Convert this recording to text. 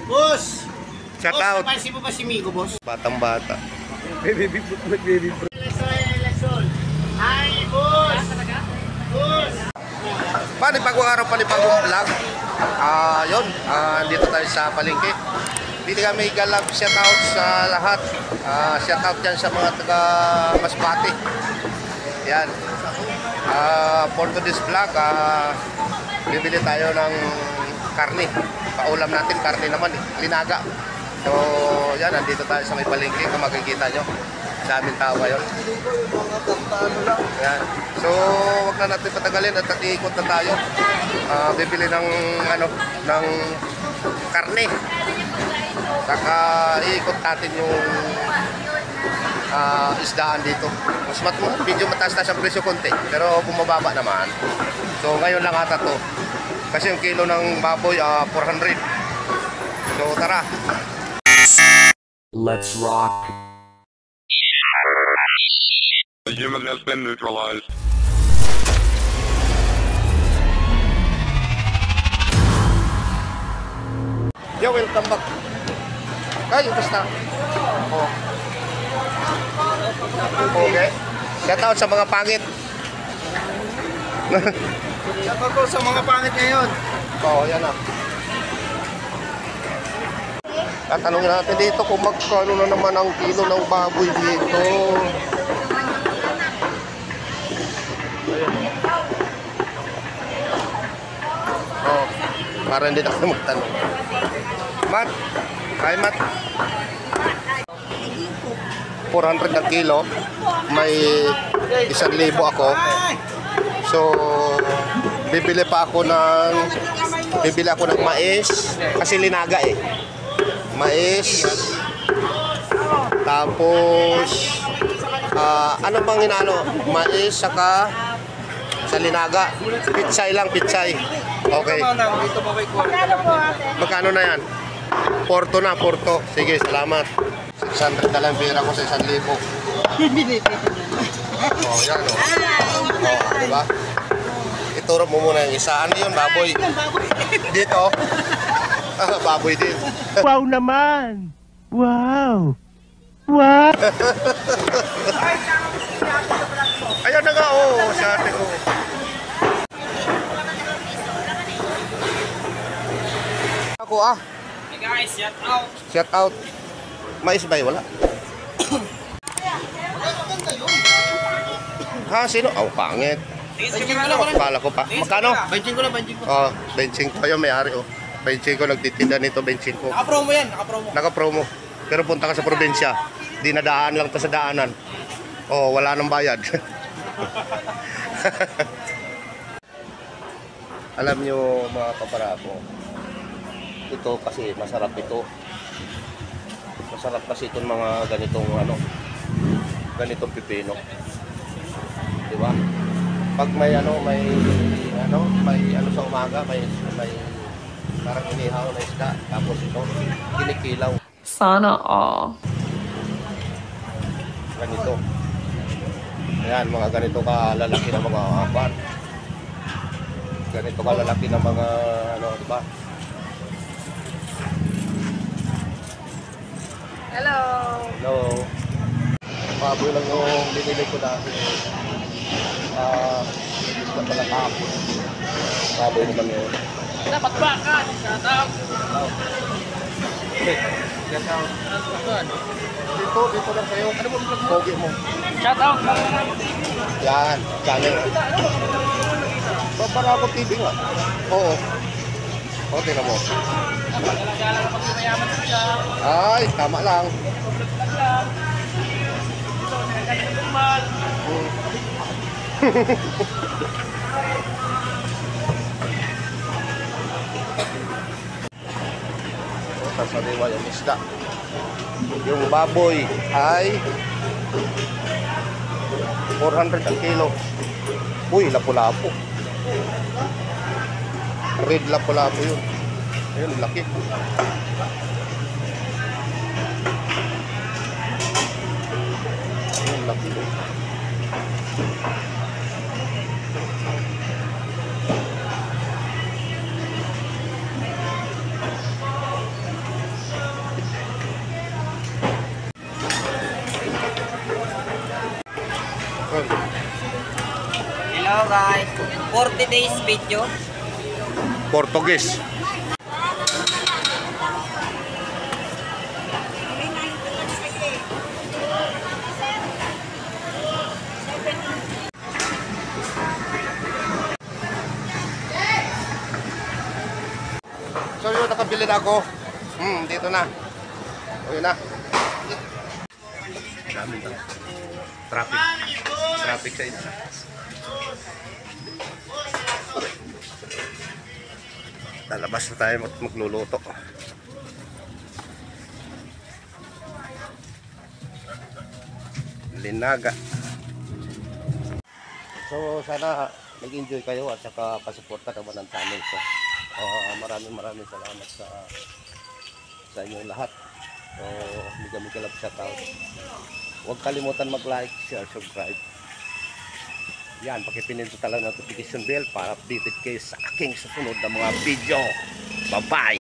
Boss! Shout out. Pansin mo ba si Migo, boss? Batang bata. Baby bro. Eleksyon. Ay, boss! Boss! Panipagong araw, panipagong vlog. Yun. Dito tayo sa palengke. Dito kami galap. Shout out sa lahat. Shout out dyan sa mga taga Masbate. Yan. For today's vlog, bibili tayo ng karne. Paulam natin, karne naman eh. Linaga. So, yan. Nandito tayo sa may palengke. Kung makikita nyo. Sa amin tao ngayon. Yan. So, wag na natin patagalin at iikot na tayo. Bibili ng ng karne. Saka iikot natin yung isdaan dito. Medyo mataas na siyang presyo konti, pero bumababa naman. So ngayon lang ata to. Kasi yung kilo ng baboy 400. So tara. Let's rock. The human has been neutralized. Yo, welcome back. Kayo, basta. Oh. Okay. Shout out sa mga pangit. Shout out ko sa mga pangit ngayon. Oo, yan na. Tatanungin natin dito kung magkano na naman ang kilo ng baboy dito. Oh, para hindi na ako magtanong. Mat, hi Mat. 400 na kilo. May 1,000 ako. So, bibili ako ng mais. Kasi linaga eh. Mais. Tapos, ano bang inano? Mais, saka sa linaga. Pitsay lang, pitsay. Okay. Magkano na yan? Porto na, Porto. Sige, salamat. 600 na lang pera ko sa 1,000. Oh, yan o. Oh, diba? Ituro mo muna yung isa. Ano yun, baboy? Dito. Baboy din. Wow naman! Wow! Wow! Ayan na nga, oh. Sa ate ko. Ako Hey guys, shout out. Shout out. Mais ba? Wala. Ha, sino? Oh, pangit. Kala ko pa. Magkano? 25 lang, 25. Oh, 25 yung may-ari, oh. 25 nagtitinda nito, 25. Naka-promo yan, naka-promo. Naka-promo. Pero punta ka sa probinsya. Dinadaan lang to sa daanan. Oh, wala nang bayad. Alam nyo mga kaparako, ito kasi masarap ito. Masarap kasi itong mga ganitong pipino. Di ba? Pag may sa umaga, may parang inihaw na isda, tapos ito kinikilaw. Sana all. Ganito. Ayan, mga ganito kalalaki na mga apan. Ganito kalalaki na mga di ba? Hello. Hello. Baboy lang yung binili ko dati. Gusto pala kahapon. Baboy naman yun. Dapat ba ka? Shout out. Shout out. Dito lang kayo. Ano mo vlog mo? Pogi mo. Shout out. Yan, channel. Para ako TV nga. Oo. O, tingnan mo. Ay, tama lang. Sasariwa yung isda. Yung baboy ay 400 ang kilo. Uy, lapu-lapu. Red lapu-lapu yun. Ayun, laki. Ayun, laki. rice. 40 days video. Portuguese. So yun, nakabili na ako. Dito na. O yun na. Daming tao. Traffic. Traffic sa ito. Lalabas na tayo magluluto. Linaga. So sana nag-enjoy kayo at saka pasuporta naman ng channel ko. Maraming salamat sa inyong lahat. So mega love shout out. Huwag kalimutan mag-like, share, subscribe. Yan, pakipinindot lang ng notification bell para updated kayo sa aking susunod na mga video. Bye-bye!